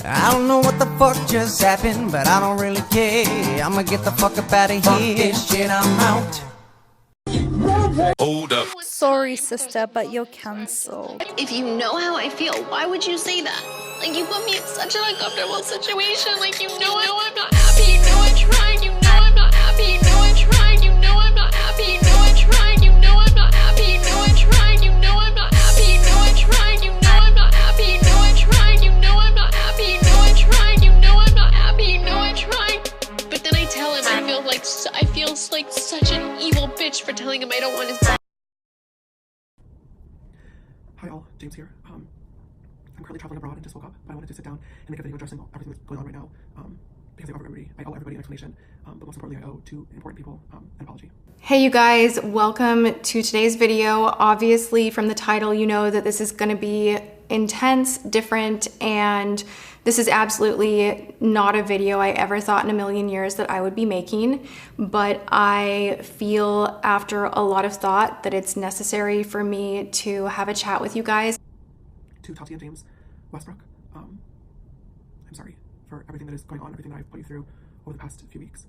I don't know what the fuck just happened, but I don't really care. I'ma get the fuck up out of here. Fuck this shit, I'm out. Hold up. Sorry, sister, but you're cancelled. If you know how I feel, why would you say that? Like, you put me in such an uncomfortable situation. Like, you know I'm not happy. You know I'm trying. You know I'm not happy. You know I'm trying. You know I'm not happy. You know I'm trying. You know I'm not happy. You know I'm trying. You know I'm not happy. You know I'm trying. You know I'm not happy. You know I'm trying. You know I'm not happy. You know I'm trying. You know I'm not happy. You know I'm trying. But then I tell him I feel like such an evil bitch for telling him I don't want his back. Hi all, James here. I'm currently traveling abroad and just woke up, but I wanted to sit down and make a video addressing everything that's going on right now, because I owe everybody an explanation, but most importantly I owe two important people an apology. Hey you guys, welcome to today's video. Obviously from the title you know that this is going to be intense, different, and this is absolutely not a video I ever thought in a million years that I would be making, but I feel after a lot of thought that it's necessary for me to have a chat with you guys. To Tati and James Westbrook, I'm sorry for everything that is going on, everything that I've put you through over the past few weeks.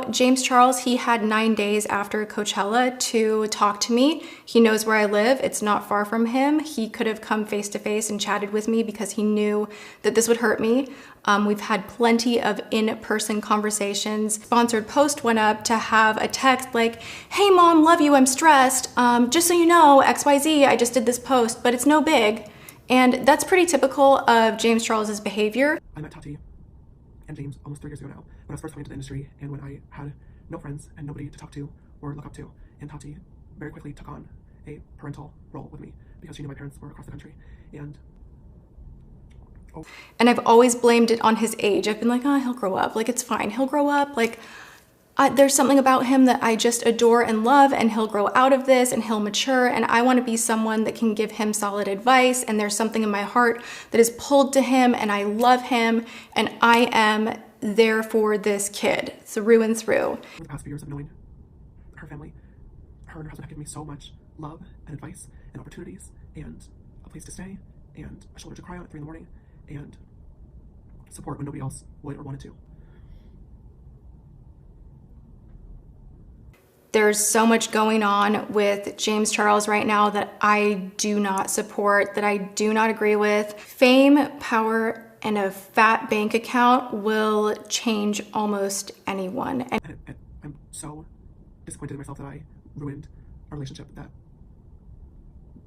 James Charles, he had 9 days after Coachella to talk to me. He knows where I live. It's not far from him. He could have come face to face and chatted with me because he knew that this would hurt me. We've had plenty of in-person conversations. Sponsored post went up to have a text like, "Hey mom, love you, I'm stressed. Just so you know, XYZ, I just did this post, but it's no big." And that's pretty typical of James Charles's behavior. I met Tati and James almost 3 years ago now, when I was first coming into the industry and when I had no friends and nobody to talk to or look up to. And Tati very quickly took on a parental role with me because she knew my parents were across the country. And I've always blamed it on his age. I've been like, oh, he'll grow up. Like, it's fine. He'll grow up. Like, there's something about him that I just adore and love, and he'll grow out of this and he'll mature, and I want to be someone that can give him solid advice, and there's something in my heart that is pulled to him, and I love him, and I am there for this kid through and through. Over the past few years of knowing her family, her and her husband have given me so much love and advice and opportunities and a place to stay and a shoulder to cry on at 3 in the morning and support when nobody else would or wanted to. There's so much going on with James Charles right now that I do not support, that I do not agree with. Fame, power, and a fat bank account will change almost anyone. And I'm so disappointed in myself that I ruined a relationship that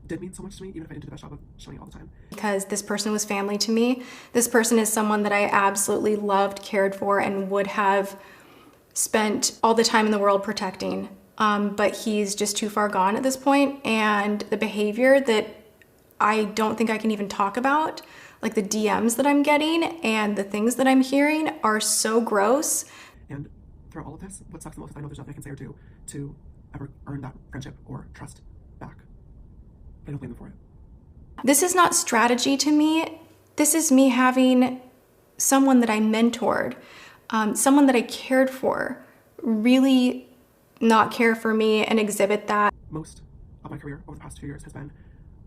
did mean so much to me, even if I didn't do the best job of showing it all the time. Because this person was family to me. This person is someone that I absolutely loved, cared for, and would have spent all the time in the world protecting. But he's just too far gone at this point, and the behavior that I don't think I can even talk about, like the DMs that I'm getting and the things that I'm hearing are so gross. And throughout all of this, what sucks the most is I know there's nothing I can say or do to ever earn that friendship or trust back. But I don't blame them for it. This is not strategy to me. This is me having someone that I mentored, someone that I cared for, really not care for me and exhibit that. Most of my career over the past few years has been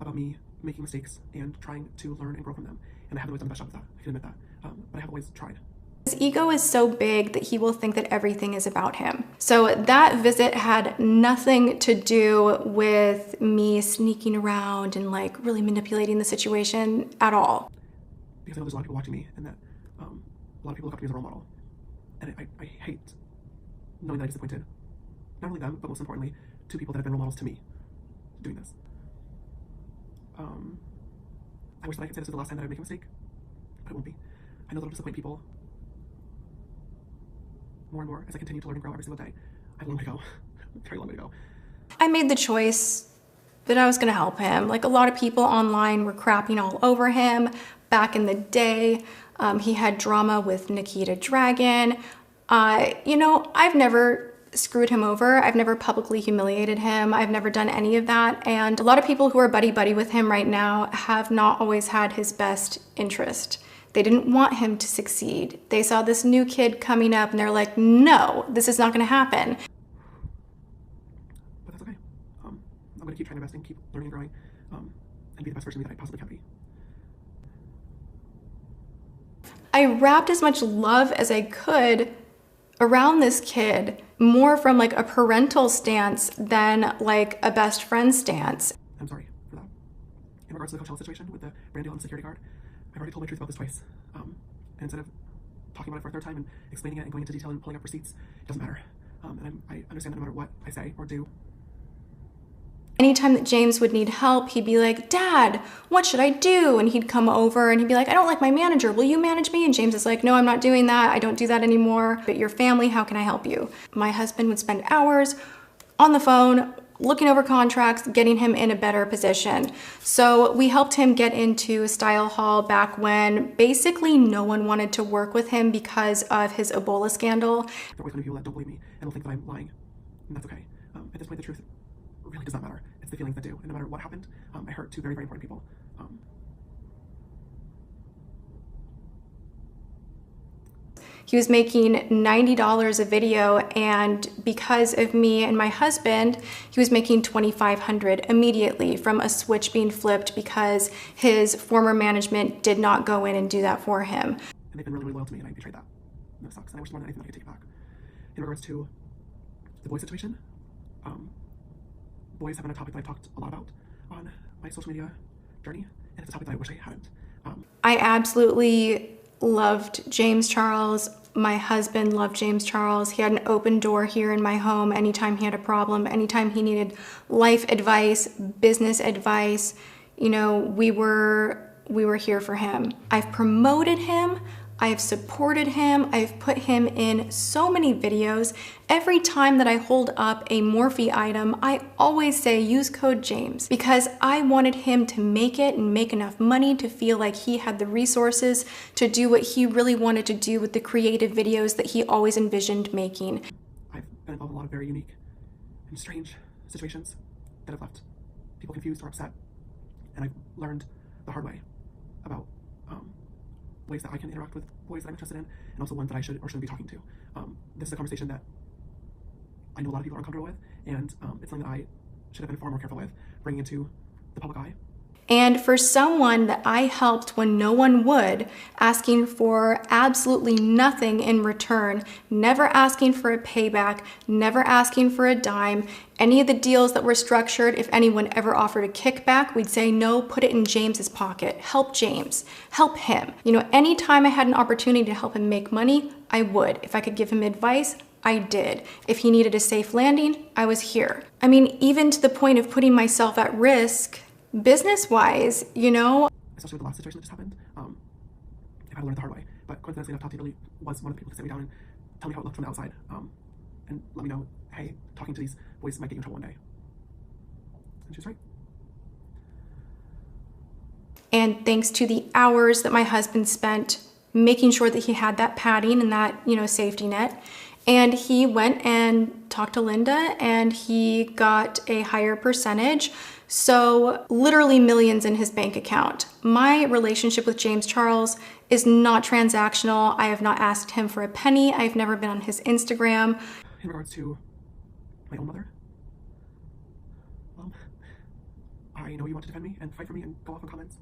about me making mistakes and trying to learn and grow from them. And I haven't always done the best job of that, I can admit that, but I have always tried. His ego is so big that he will think that everything is about him. So that visit had nothing to do with me sneaking around and like really manipulating the situation at all. Because I know there's a lot of people watching me and that a lot of people look up to me as a role model. And I hate knowing that I disappointed not only them, but most importantly, two people that have been role models to me doing this. I wish that I could say this is the last time that I make a mistake, but it won't be. I know that I'll disappoint people more and more as I continue to learn and grow every single day. I have a long way to go, very long way to go. I made the choice that I was gonna help him. Like, a lot of people online were crapping all over him back in the day. He had drama with Nikita Dragon. You know, I've never screwed him over. I've never publicly humiliated him. I've never done any of that. And a lot of people who are buddy-buddy with him right now have not always had his best interest. They didn't want him to succeed. They saw this new kid coming up and they're like, no, this is not gonna happen. But that's okay. I'm gonna keep trying my best and keep learning and growing, and be the best version of me that I possibly can be. wrapped as much love as I could around this kid, more from like a parental stance than like a best friend stance. I'm sorry for that. In regards to the Coachella situation with the brand deal and security guard, I've already told my truth about this twice. And instead of talking about it for a third time and explaining it and going into detail and pulling up receipts, it doesn't matter. And I understand that no matter what I say or do. Anytime that James would need help, he'd be like, Dad, what should I do? And he'd come over and he'd be like, I don't like my manager. Will you manage me? And James is like, no, I'm not doing that. I don't do that anymore. But your family, how can I help you? My husband would spend hours on the phone, looking over contracts, getting him in a better position. So we helped him get into a style hall back when basically no one wanted to work with him because of his Ebola scandal. There are always going to be people that don't believe me and will think that I'm lying. And that's okay. At this point, the truth really does not matter. It's the feelings that do. And no matter what happened, I hurt two very, very important people. He was making $90 a video, and because of me and my husband, he was making $2,500 immediately from a switch being flipped because his former management did not go in and do that for him. And they've been really, really loyal to me, and I betrayed that. And that sucks. And I wish more than anything that I could take it back. In regards to the boy situation, boys have been a topic that I've talked a lot about on my social media journey, and it's a topic that I wish I hadn't. I absolutely loved James Charles. My husband loved James Charles. He had an open door here in my home anytime he had a problem, anytime he needed life advice, business advice. You know, we were here for him. I've promoted him. I've supported him. I've put him in so many videos. Every time that I hold up a Morphe item, I always say use code James because I wanted him to make it and make enough money to feel like he had the resources to do what he really wanted to do with the creative videos that he always envisioned making. I've been involved in a lot of very unique and strange situations that have left people confused or upset. And I've learned the hard way about ways that I can interact with boys that I'm interested in, and also ones that I should or shouldn't be talking to. This is a conversation that I know a lot of people are uncomfortable with, and it's something that I should have been far more careful with bringing into the public eye. And for someone that I helped when no one would, asking for absolutely nothing in return, never asking for a payback, never asking for a dime, any of the deals that were structured, if anyone ever offered a kickback, we'd say no, put it in James's pocket. Help James, help him. You know, anytime I had an opportunity to help him make money, I would. If I could give him advice, I did. If he needed a safe landing, I was here. I mean, even to the point of putting myself at risk business-wise, you know? Especially with the last situation that just happened, I've had to learn it the hard way. But coincidentally enough, Tati really was one of the people to sit me down and tell me how it looked from the outside, and let me know, hey, talking to these boys might get you in trouble one day. And she was right. And thanks to the hours that my husband spent making sure that he had that padding and that, you know, safety net, and he went and talked to Linda and he got a higher percentage. So literally millions in his bank account. My relationship with James Charles is not transactional. I have not asked him for a penny. I've never been on his Instagram. In regards to my own mother, I know you want to defend me and fight for me and go off on comments,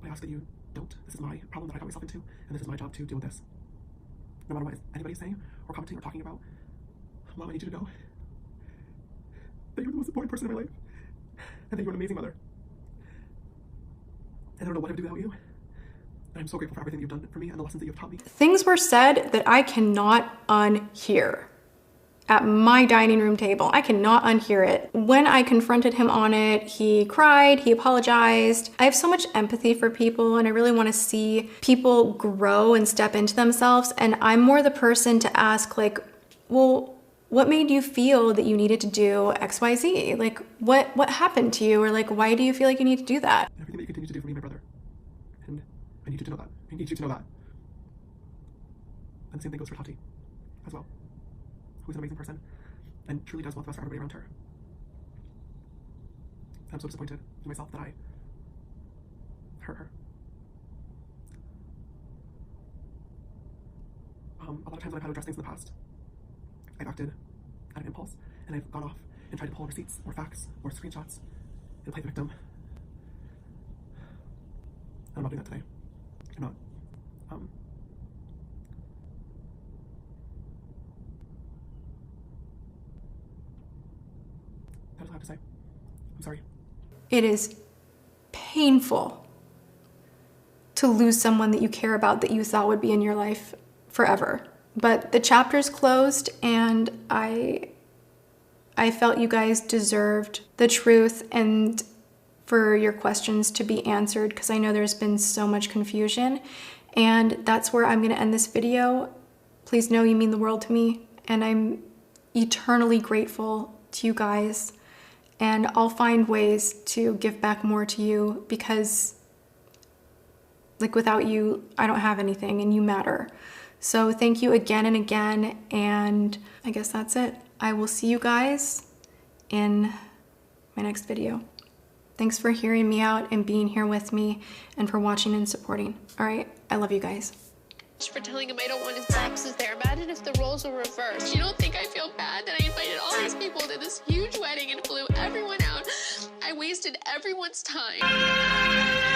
but I ask that you don't. This is my problem that I got myself into, and this is my job to deal with this. No matter what anybody's saying or commenting or talking about, Mom, I need you to know that you're the most important person in my life. And that you're an amazing mother. And I don't know what I would do without you. And I'm so grateful for everything you've done for me and the lessons that you've taught me. Things were said that I cannot unhear at my dining room table. I cannot unhear it. When I confronted him on it, he cried, he apologized. I have so much empathy for people and I really want to see people grow and step into themselves. And I'm more the person to ask, like, well, what made you feel that you needed to do XYZ? Like, what happened to you? Or like, why do you feel like you need to do that? Everything that you continue to do for me, my brother. And I need you to know that. I need you to know that. And the same thing goes for Tati as well, who's an amazing person and truly does want the best for everybody around her. I'm so disappointed in myself that I hurt her. A lot of times when I've had to address things in the past, I've acted out of impulse, and I've gone off and tried to pull receipts or facts or screenshots and play the victim. And I'm not doing that today. I'm not. all I have to say. I'm sorry. It is painful to lose someone that you care about that you thought would be in your life forever. But the chapter's closed, and I felt you guys deserved the truth and for your questions to be answered, because I know there's been so much confusion. And that's where I'm going to end this video. Please know you mean the world to me, and I'm eternally grateful to you guys. And I'll find ways to give back more to you, because like without you, I don't have anything, and you matter. So thank you again and again, and I guess that's it. I will see you guys in my next video. Thanks for hearing me out and being here with me, and for watching and supporting. All right, I love you guys. For telling him I don't want his boxes there. Imagine if the roles were reversed. You don't think I feel bad that I invited all these people to this huge wedding and flew everyone out? I wasted everyone's time.